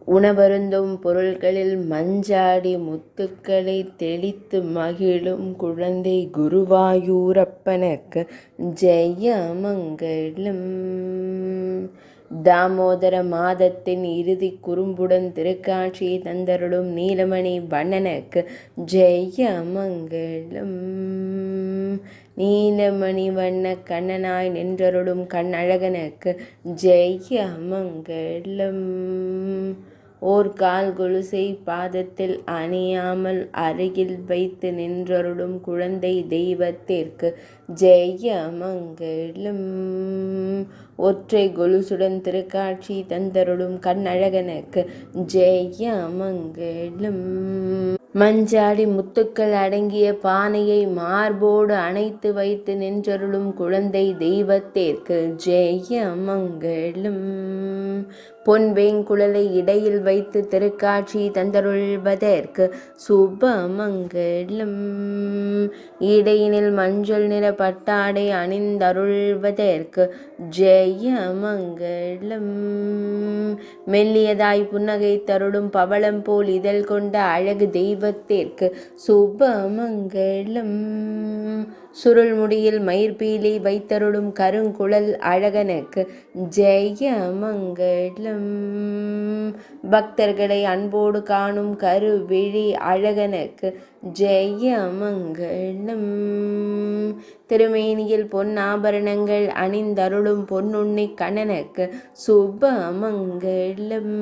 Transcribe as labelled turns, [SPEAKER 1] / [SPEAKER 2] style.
[SPEAKER 1] உணவருந்தும் பொருள்களில் மஞ்சாடி முத்துக்களை தெளித்து மகிழும் குழந்தை குருவாயூரப்பனுக்கு ஜெயமங்கலம். தாமோதர மாதத்தின் இறுதி குறும்புடன் திருக்காட்சியை தந்தருளும் நீலமணி வண்ணனுக்கு ஜெயமங்கலம். நீலமணி வண்ண கண்ணனாய் நின்றருளும் கண்ணழகனுக்கு ஜெயமங்கலம். ஓர் கால் கொலுசை பாதத்தில் அணியாமல் அருகில் வைத்து நின்றருளும் குழந்தை தெய்வத்திற்கு ஜெயமங்கலம். ஒற்றை கொலுசுடன் திருக்காட்சி தந்தருளும் கண்ணழகனுக்கு ஜெயமங்கலம். மஞ்சாடி முத்துக்கள் அடங்கிய பானையை மார்போடு அணைத்து வைத்து நின்றருளும் குழந்தை தெய்வத்திற்கு ஜெயமங்கலம். பொன் வேங்குழலை இடையில் வைத்து திருக்காட்சி தந்தருள்வதற்கு சுபமங்கலம். இடையினில் மஞ்சள் நிற பட்டாடை அணிந்தருள்வதற்கு ஜெயமங்கலம். மெல்லியதாய் புன்னகை தருளும் பவளம் போல் இதழ் கொண்ட அழகு தெய்வத்திற்கு சுபமங்கலம். சுருள் முடியில் மயிர்பீலி வைத்தருளும் கருங்குழல் அழகனுக்கு ஜெயமங்கலம். பக்தர்களை அன்போடு காணும் கருவிழி அழகனுக்கு ஜெயமங்கலம். திருமேனியில் பொன்னாபரணங்கள் அணிந்தருளும் பொன்னுண்ணி கண்ணனுக்கு சுபமங்கலம்.